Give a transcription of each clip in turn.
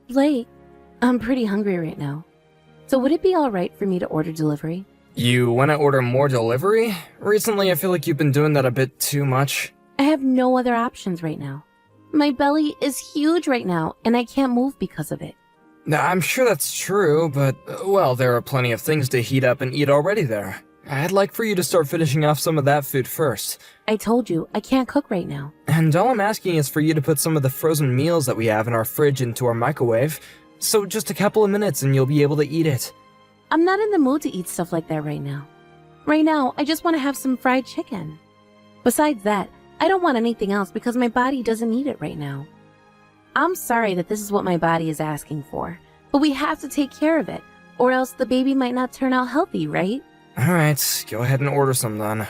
Blake, I'm pretty hungry right now. So would it be alright for me to order delivery? You want to order more delivery? Recently, I feel like you've been doing that a bit too much. I have no other options right now. My belly is huge right now, and I can't move because of it. Now, I'm sure that's true, but, well, there are plenty of things to heat up and eat already there. I'd like for you to start finishing off some of that food first. I told you, I can't cook right now. And all I'm asking is for you to put some of the frozen meals that we have in our fridge into our microwave. So just a couple of minutes and you'll be able to eat it. I'm not in the mood to eat stuff like that right now. Right now, I just want to have some fried chicken. Besides that, I don't want anything else because my body doesn't need it right now. I'm sorry that this is what my body is asking for, but we have to take care of it, or else the baby might not turn out healthy, right? Alright, go ahead and order some then.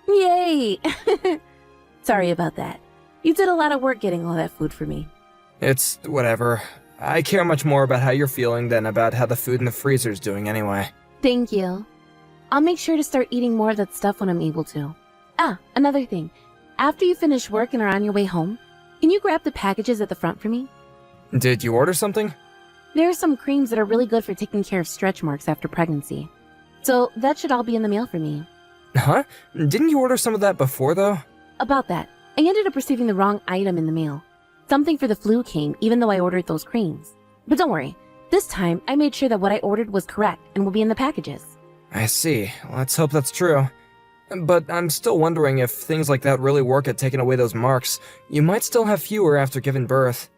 Yay! Sorry about that. You did a lot of work getting all that food for me. It's whatever. I care much more about how you're feeling than about how the food in the freezer's doing anyway. Thank you. I'll make sure to start eating more of that stuff when I'm able to. Another thing. After you finish work and are on your way home, can you grab the packages at the front for me? Did you order something? There are some creams that are really good for taking care of stretch marks after pregnancy. So that should all be in the mail for me. Huh? Didn't you order some of that before, though? About that, I ended up receiving the wrong item in the mail. Something for the flu came even though I ordered those creams. But don't worry, this time I made sure that what I ordered was correct and will be in the packages. I see. Let's hope that's true. But I'm still wondering if things like that really work at taking away those marks. You might still have fewer after giving birth.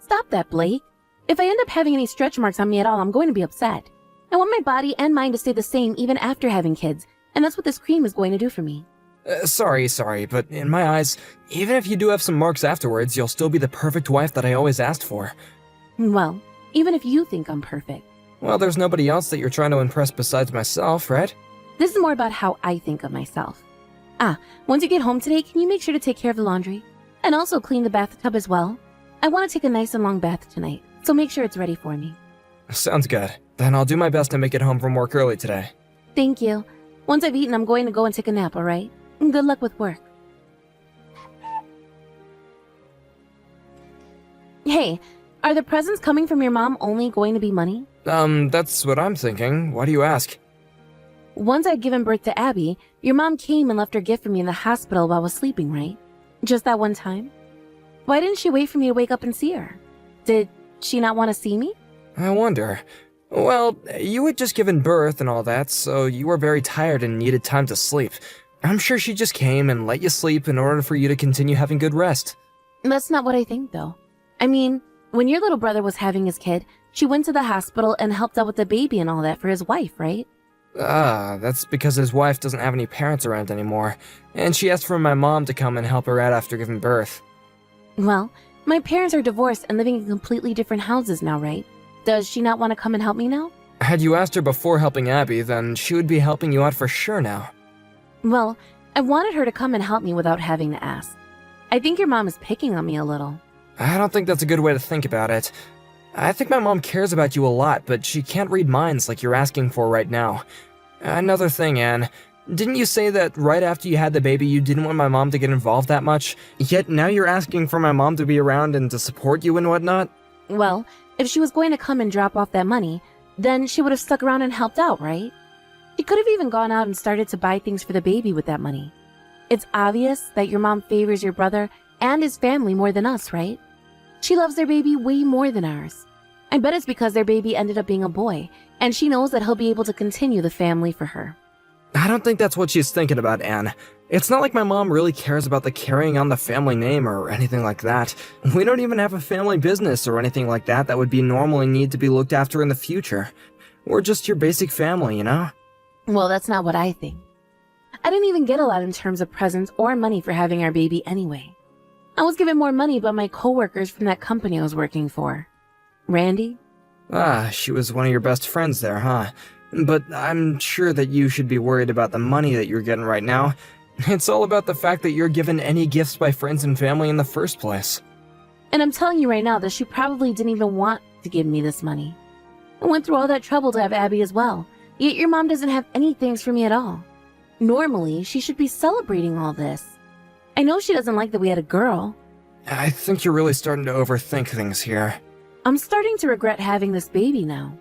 Stop that, Blake. If I end up having any stretch marks on me at all, I'm going to be upset. I want my body and mind to stay the same even after having kids, and that's what this cream is going to do for me. Sorry, but in my eyes, even if you do have some marks afterwards, you'll still be the perfect wife that I always asked for. Well, even if you think I'm perfect. Well, there's nobody else that you're trying to impress besides myself, right? This is more about how I think of myself. Once you get home today, can you make sure to take care of the laundry? And also clean the bathtub as well? I want to take a nice and long bath tonight, so make sure it's ready for me. Sounds good. Then I'll do my best to make it home from work early today. Thank you. Once I've eaten, I'm going to go and take a nap, alright? Good luck with work. Hey, are the presents coming from your mom only going to be money? That's what I'm thinking. Why do you ask? Once I'd given birth to Abby, your mom came and left her gift for me in the hospital while I was sleeping, right? Just that one time? Why didn't she wait for me to wake up and see her? Did she not want to see me? I wonder. Well, you had just given birth and all that, so you were very tired and needed time to sleep. I'm sure she just came and let you sleep in order for you to continue having good rest. That's not what I think, though. I mean, when your little brother was having his kid, she went to the hospital and helped out with the baby and all that for his wife, right? That's because his wife doesn't have any parents around anymore, and she asked for my mom to come and help her out after giving birth. Well, my parents are divorced and living in completely different houses now, right? Does she not want to come and help me now? Had you asked her before helping Abby, then she would be helping you out for sure now. Well, I wanted her to come and help me without having to ask. I think your mom is picking on me a little. I don't think that's a good way to think about it. I think my mom cares about you a lot, but she can't read minds like you're asking for right now. Another thing, Anne. Didn't you say that right after you had the baby you didn't want my mom to get involved that much? Yet now you're asking for my mom to be around and to support you and whatnot? Well, if she was going to come and drop off that money, then she would have stuck around and helped out, right? She could have even gone out and started to buy things for the baby with that money. It's obvious that your mom favors your brother and his family more than us, right? She loves their baby way more than ours. I bet it's because their baby ended up being a boy, and she knows that he'll be able to continue the family for her. I don't think that's what she's thinking about, Anne. It's not like my mom really cares about the carrying on the family name or anything like that. We don't even have a family business or anything like that that would be normally need to be looked after in the future. We're just your basic family, you know? Well, that's not what I think. I didn't even get a lot in terms of presents or money for having our baby anyway. I was given more money by my coworkers from that company I was working for. Randy? She was one of your best friends there, huh? But I'm sure that you should be worried about the money that you're getting right now. It's all about the fact that you're given any gifts by friends and family in the first place. And I'm telling you right now that she probably didn't even want to give me this money. I went through all that trouble to have Abby as well, yet your mom doesn't have any thanks for me at all. Normally, she should be celebrating all this. I know she doesn't like that we had a girl. I think you're really starting to overthink things here. I'm starting to regret having this baby now.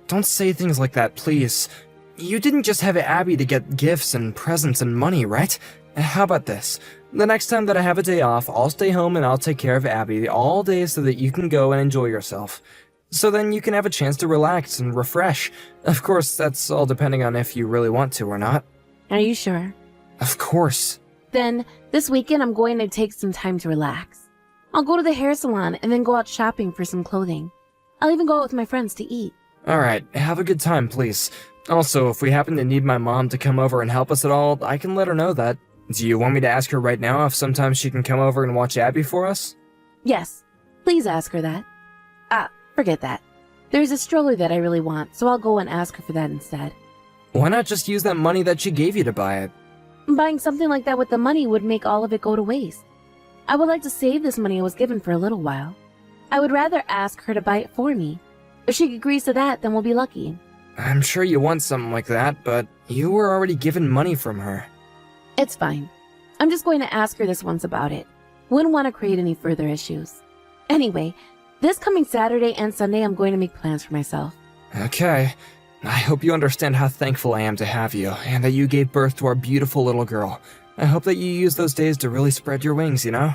Don't say things like that, please. You didn't just have Abby to get gifts and presents and money, right? How about this? The next time that I have a day off, I'll stay home and I'll take care of Abby all day so that you can go and enjoy yourself. So then you can have a chance to relax and refresh. Of course, that's all depending on if you really want to or not. Are you sure? Of course. Then, this weekend I'm going to take some time to relax. I'll go to the hair salon and then go out shopping for some clothing. I'll even go out with my friends to eat. Alright, have a good time, please. Also, if we happen to need my mom to come over and help us at all, I can let her know that. Do you want me to ask her right now if sometimes she can come over and watch Abby for us? Yes, please ask her that. Forget that. There's a stroller that I really want, so I'll go and ask her for that instead. Why not just use that money that she gave you to buy it? Buying something like that with the money would make all of it go to waste. I would like to save this money I was given for a little while. I would rather ask her to buy it for me. If she agrees to that, then we'll be lucky. I'm sure you want something like that, but you were already given money from her. It's fine. I'm just going to ask her this once about it. Wouldn't want to create any further issues. Anyway, this coming Saturday and Sunday I'm going to make plans for myself. Okay. I hope you understand how thankful I am to have you, and that you gave birth to our beautiful little girl. I hope that you use those days to really spread your wings, you know?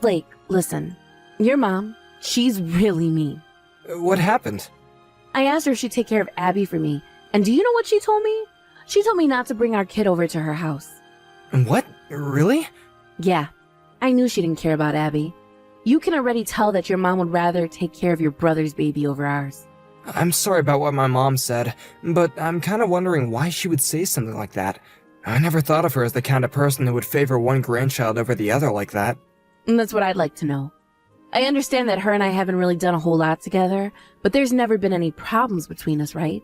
Blake, listen. Your mom, she's really mean. What happened? I asked her if she'd take care of Abby for me, and do you know what she told me? She told me not to bring our kid over to her house. What? Really? Yeah, I knew she didn't care about Abby. You can already tell that your mom would rather take care of your brother's baby over ours. I'm sorry about what my mom said, but I'm kind of wondering why she would say something like that. I never thought of her as the kind of person who would favor one grandchild over the other like that. And that's what I'd like to know. I understand that her and I haven't really done a whole lot together, but there's never been any problems between us, right?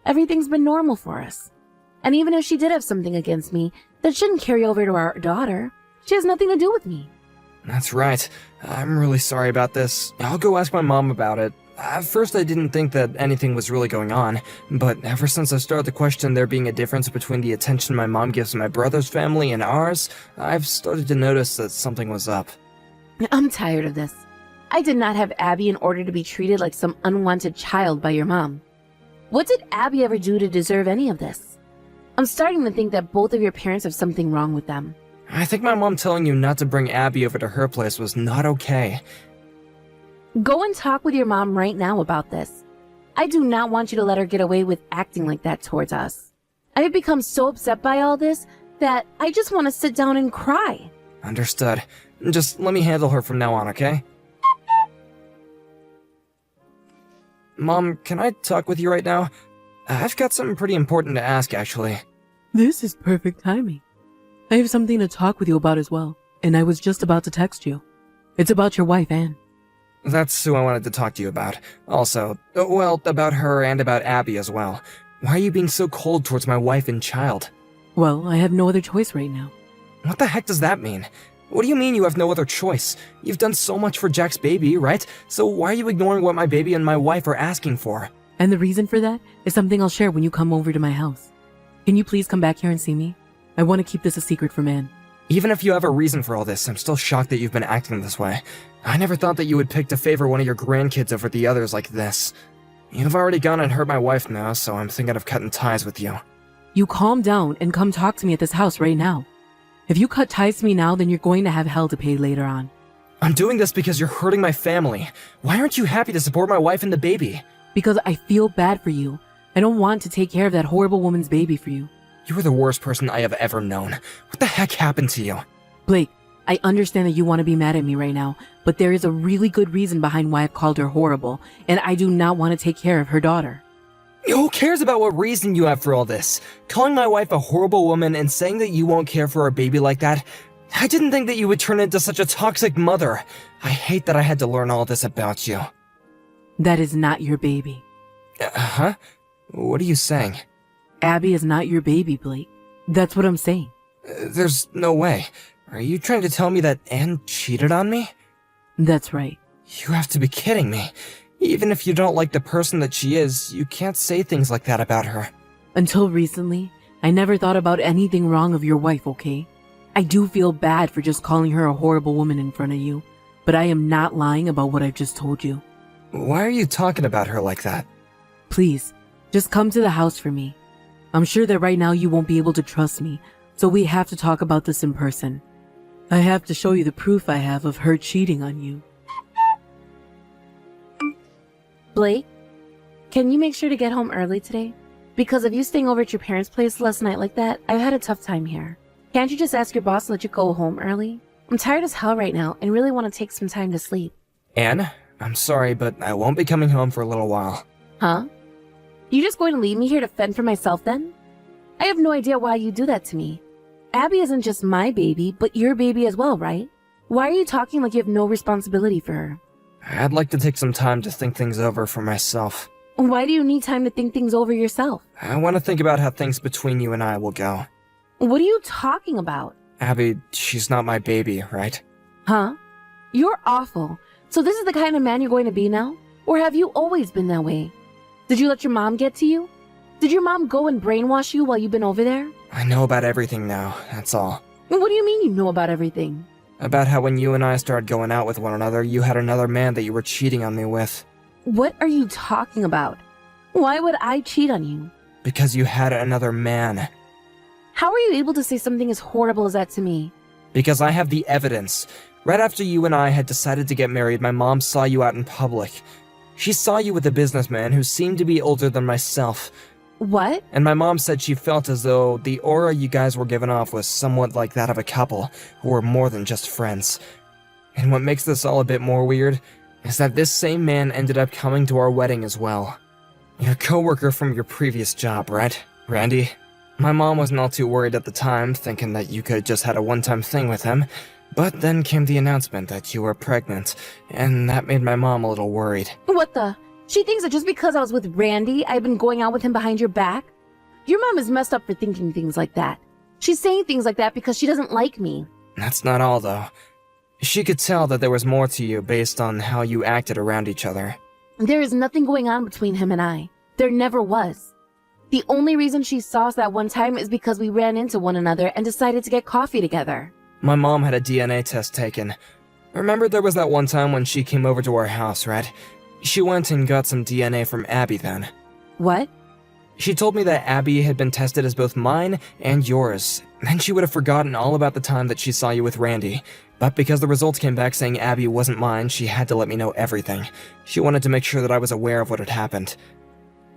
Everything's been normal for us. And even if she did have something against me, that shouldn't carry over to our daughter. She has nothing to do with me. That's right. I'm really sorry about this. I'll go ask my mom about it. At first I didn't think that anything was really going on, but ever since I started to question there being a difference between the attention my mom gives my brother's family and ours, I've started to notice that something was up. I'm tired of this. I did not have Abby in order to be treated like some unwanted child by your mom. What did Abby ever do to deserve any of this? I'm starting to think that both of your parents have something wrong with them. I think my mom telling you not to bring Abby over to her place was not okay. Go and talk with your mom right now about this. I do not want you to let her get away with acting like that towards us. I have become so upset by all this that I just want to sit down and cry. Understood. Just let me handle her from now on, okay? Mom, can I talk with you right now? I've got something pretty important to ask, actually. This is perfect timing. I have something to talk with you about as well, and I was just about to text you. It's about your wife, Anne. That's who I wanted to talk to you about. Also, well, about her and about Abby as well. Why are you being so cold towards my wife and child? Well, I have no other choice right now. What the heck does that mean? What do you mean you have no other choice? You've done so much for Jack's baby, right? So why are you ignoring what my baby and my wife are asking for? And the reason for that is something I'll share when you come over to my house. Can you please come back here and see me? I want to keep this a secret from Anne. Even if you have a reason for all this, I'm still shocked that you've been acting this way. I never thought that you would pick to favor one of your grandkids over the others like this. You've already gone and hurt my wife now, so I'm thinking of cutting ties with you. You calm down and come talk to me at this house right now. If you cut ties to me now, then you're going to have hell to pay later on. I'm doing this because you're hurting my family. Why aren't you happy to support my wife and the baby? Because I feel bad for you. I don't want to take care of that horrible woman's baby for you. You are the worst person I have ever known. What the heck happened to you? Blake, I understand that you want to be mad at me right now, but there is a really good reason behind why I've called her horrible, and I do not want to take care of her daughter. Who cares about what reason you have for all this? Calling my wife a horrible woman and saying that you won't care for our baby like that? I didn't think that you would turn into such a toxic mother. I hate that I had to learn all this about you. That is not your baby. Huh? What are you saying? Abby is not your baby, Blake. That's what I'm saying. There's no way. Are you trying to tell me that Anne cheated on me? That's right. You have to be kidding me. Even if you don't like the person that she is, you can't say things like that about her. Until recently, I never thought about anything wrong of your wife, okay? I do feel bad for just calling her a horrible woman in front of you, but I am not lying about what I've just told you. Why are you talking about her like that? Please, just come to the house for me. I'm sure that right now you won't be able to trust me, so we have to talk about this in person. I have to show you the proof I have of her cheating on you. Blake, can you make sure to get home early today? Because of you staying over at your parents' place last night like that, I've had a tough time here. Can't you just ask your boss to let you go home early? I'm tired as hell right now and really want to take some time to sleep. Anne, I'm sorry, but I won't be coming home for a little while. Huh? You just going to leave me here to fend for myself then? I have no idea why you do that to me. Abby isn't just my baby, but your baby as well, right? Why are you talking like you have no responsibility for her? I'd like to take some time to think things over for myself. Why do you need time to think things over yourself? I want to think about how things between you and I will go. What are you talking about? Abby, she's not my baby, right? Huh? You're awful. So this is the kind of man you're going to be now? Or have you always been that way? Did you let your mom get to you? Did your mom go and brainwash you while you've been over there? I know about everything now, that's all. What do you mean you know about everything? About how when you and I started going out with one another, you had another man that you were cheating on me with. What are you talking about? Why would I cheat on you? Because you had another man. How are you able to say something as horrible as that to me? Because I have the evidence. Right after you and I had decided to get married, my mom saw you out in public. She saw you with a businessman who seemed to be older than myself. What? And my mom said she felt as though the aura you guys were giving off was somewhat like that of a couple who were more than just friends. And what makes this all a bit more weird is that this same man ended up coming to our wedding as well. Your coworker from your previous job, right, Randy? My mom wasn't all too worried at the time, thinking that you could have just had a one-time thing with him. But then came the announcement that you were pregnant, and that made my mom a little worried. What the? She thinks that just because I was with Randy, I've been going out with him behind your back? Your mom is messed up for thinking things like that. She's saying things like that because she doesn't like me. That's not all, though. She could tell that there was more to you based on how you acted around each other. There is nothing going on between him and I. There never was. The only reason she saw us that one time is because we ran into one another and decided to get coffee together. My mom had a DNA test taken. Remember there was that one time when she came over to our house, right? She went and got some DNA from Abby then. What? She told me that Abby had been tested as both mine and yours. Then she would have forgotten all about the time that she saw you with Randy. But because the results came back saying Abby wasn't mine, she had to let me know everything. She wanted to make sure that I was aware of what had happened.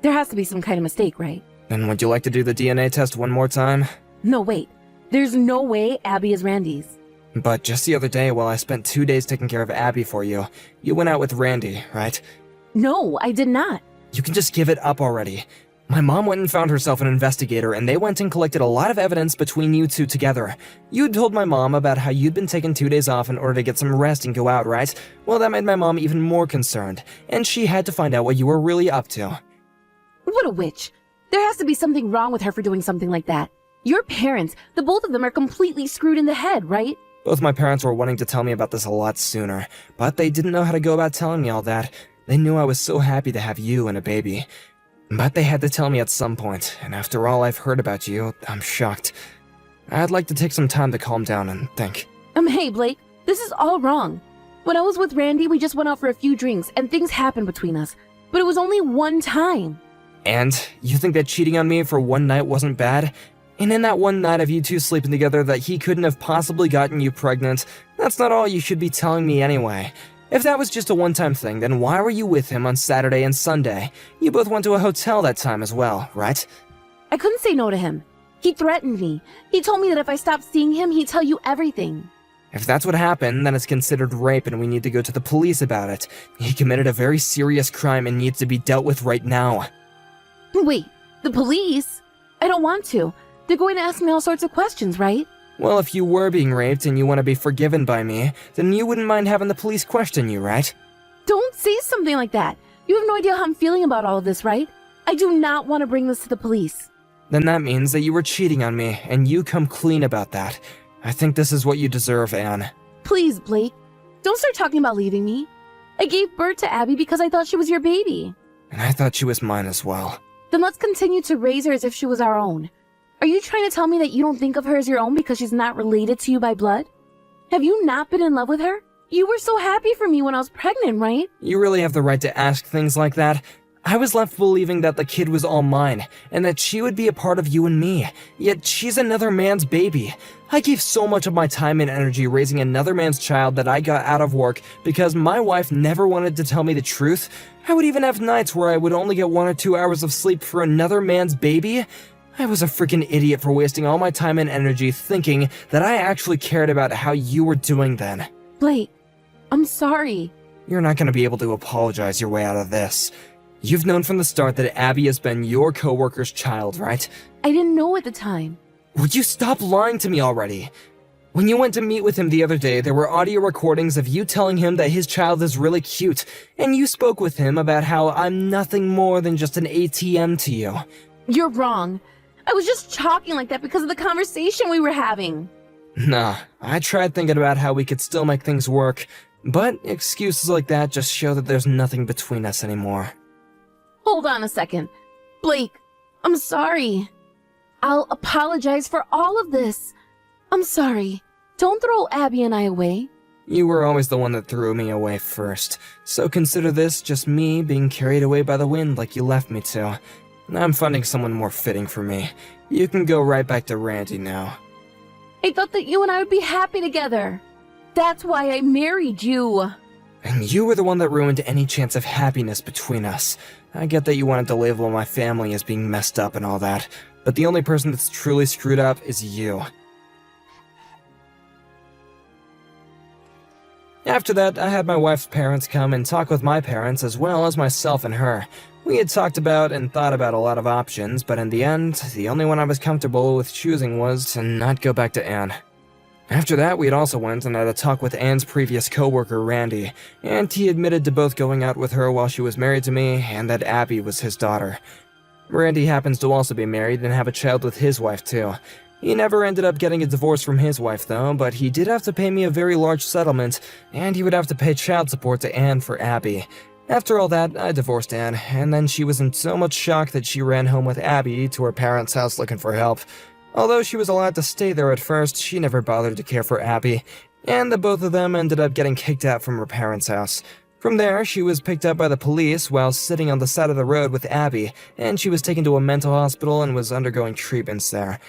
There has to be some kind of mistake, right? Then would you like to do the DNA test one more time? No, wait. There's no way Abby is Randy's. But just the other day, while I spent 2 days taking care of Abby for you, you went out with Randy, right? No, I did not. You can just give it up already. My mom went and found herself an investigator, and they went and collected a lot of evidence between you two together. You'd told my mom about how you'd been taking 2 days off in order to get some rest and go out, right? Well, that made my mom even more concerned, and she had to find out what you were really up to. What a witch. There has to be something wrong with her for doing something like that. Your parents, the both of them are completely screwed in the head, right? Both my parents were wanting to tell me about this a lot sooner, but they didn't know how to go about telling me all that. They knew I was so happy to have you and a baby. But they had to tell me at some point, and after all I've heard about you, I'm shocked. I'd like to take some time to calm down and think. Hey, Blake, this is all wrong. When I was with Randy, we just went out for a few drinks, and things happened between us. But it was only one time. And you think that cheating on me for one night wasn't bad? And in that one night of you two sleeping together that he couldn't have possibly gotten you pregnant, that's not all you should be telling me anyway. If that was just a one-time thing, then why were you with him on Saturday and Sunday? You both went to a hotel that time as well, right? I couldn't say no to him. He threatened me. He told me that if I stopped seeing him, he'd tell you everything. If that's what happened, then it's considered rape and we need to go to the police about it. He committed a very serious crime and needs to be dealt with right now. Wait, the police? I don't want to. They're going to ask me all sorts of questions, right? Well, if you were being raped and you want to be forgiven by me, then you wouldn't mind having the police question you, right? Don't say something like that. You have no idea how I'm feeling about all of this, right? I do not want to bring this to the police. Then that means that you were cheating on me, and you come clean about that. I think this is what you deserve, Anne. Please, Blake, don't start talking about leaving me. I gave birth to Abby because I thought she was your baby. And I thought she was mine as well. Then let's continue to raise her as if she was our own. Are you trying to tell me that you don't think of her as your own because she's not related to you by blood? Have you not been in love with her? You were so happy for me when I was pregnant, right? You really have the right to ask things like that. I was left believing that the kid was all mine, and that she would be a part of you and me, yet she's another man's baby. I gave so much of my time and energy raising another man's child that I got out of work because my wife never wanted to tell me the truth. I would even have nights where I would only get 1 or 2 hours of sleep for another man's baby. I was a freaking idiot for wasting all my time and energy thinking that I actually cared about how you were doing then. Blake, I'm sorry. You're not going to be able to apologize your way out of this. You've known from the start that Abby has been your coworker's child, right? I didn't know at the time. Would you stop lying to me already? When you went to meet with him the other day, there were audio recordings of you telling him that his child is really cute, and you spoke with him about how I'm nothing more than just an ATM to you. You're wrong. I was just talking like that because of the conversation we were having. Nah, I tried thinking about how we could still make things work, but excuses like that just show that there's nothing between us anymore. Hold on a second. Blake, I'm sorry. I'll apologize for all of this. I'm sorry. Don't throw Abby and I away. You were always the one that threw me away first, so consider this just me being carried away by the wind like you left me to. I'm finding someone more fitting for me. You can go right back to Randy now. I thought that you and I would be happy together. That's why I married you. And you were the one that ruined any chance of happiness between us. I get that you wanted to label my family as being messed up and all that, but the only person that's truly screwed up is you. After that, I had my wife's parents come and talk with my parents as well as myself and her. We had talked about and thought about a lot of options, but in the end, the only one I was comfortable with choosing was to not go back to Anne. After that, we had also went and had a talk with Anne's previous coworker, Randy, and he admitted to both going out with her while she was married to me and that Abby was his daughter. Randy happens to also be married and have a child with his wife too. He never ended up getting a divorce from his wife though, but he did have to pay me a very large settlement, and he would have to pay child support to Anne for Abby. After all that, I divorced Anne, and then she was in so much shock that she ran home with Abby to her parents' house looking for help. Although she was allowed to stay there at first, she never bothered to care for Abby, and the both of them ended up getting kicked out from her parents' house. From there, she was picked up by the police while sitting on the side of the road with Abby, and she was taken to a mental hospital and was undergoing treatments there.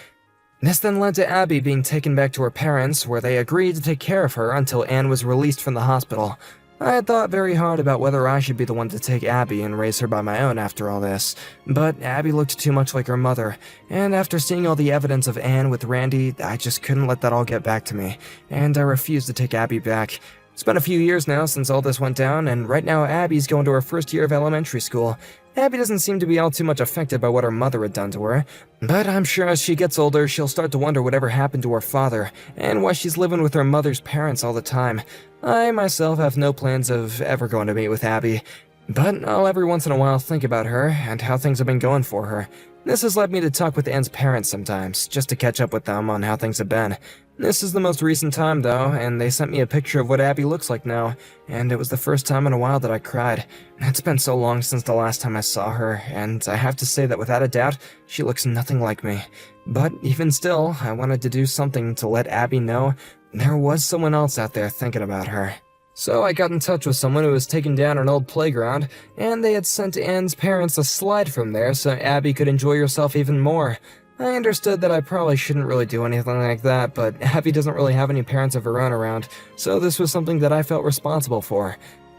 This then led to Abby being taken back to her parents, where they agreed to take care of her until Anne was released from the hospital. I had thought very hard about whether I should be the one to take Abby and raise her by my own after all this, but Abby looked too much like her mother, and after seeing all the evidence of Anne with Randy, I just couldn't let that all get back to me, and I refused to take Abby back. It's been a few years now since all this went down, and right now Abby's going to her first year of elementary school. Abby doesn't seem to be all too much affected by what her mother had done to her, but I'm sure as she gets older, she'll start to wonder whatever happened to her father, and why she's living with her mother's parents all the time. I myself have no plans of ever going to meet with Abby, but I'll every once in a while think about her and how things have been going for her. This has led me to talk with Anne's parents sometimes, just to catch up with them on how things have been. This is the most recent time, though, and they sent me a picture of what Abby looks like now, and it was the first time in a while that I cried. It's been so long since the last time I saw her, and I have to say that without a doubt, she looks nothing like me. But even still, I wanted to do something to let Abby know there was someone else out there thinking about her. So I got in touch with someone who was taking down an old playground, and they had sent Anne's parents a slide from there so Abby could enjoy herself even more. I understood that I probably shouldn't really do anything like that, but Abby doesn't really have any parents of her own around, so this was something that I felt responsible for.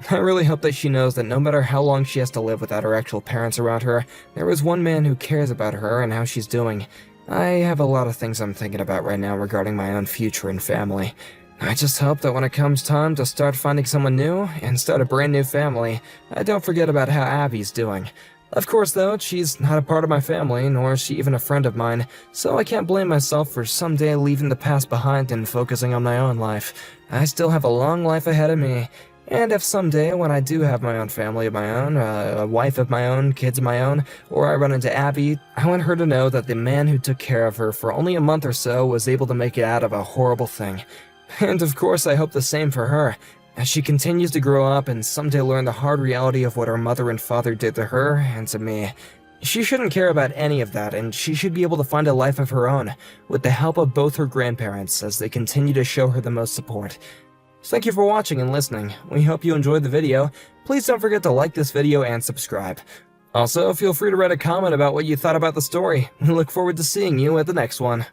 I really hope that she knows that no matter how long she has to live without her actual parents around her, there is one man who cares about her and how she's doing. I have a lot of things I'm thinking about right now regarding my own future and family. I just hope that when it comes time to start finding someone new and start a brand new family, I don't forget about how Abby's doing. Of course, though, she's not a part of my family, nor is she even a friend of mine, so I can't blame myself for someday leaving the past behind and focusing on my own life. I still have a long life ahead of me, and if someday, when I do have my own family of my own, a wife of my own, kids of my own, or I run into Abby, I want her to know that the man who took care of her for only a month or so was able to make it out of a horrible thing. And of course, I hope the same for her, as she continues to grow up and someday learn the hard reality of what her mother and father did to her and to me. She shouldn't care about any of that, and she should be able to find a life of her own, with the help of both her grandparents as they continue to show her the most support. Thank you for watching and listening. We hope you enjoyed the video. Please don't forget to like this video and subscribe. Also, feel free to write a comment about what you thought about the story. We look forward to seeing you at the next one.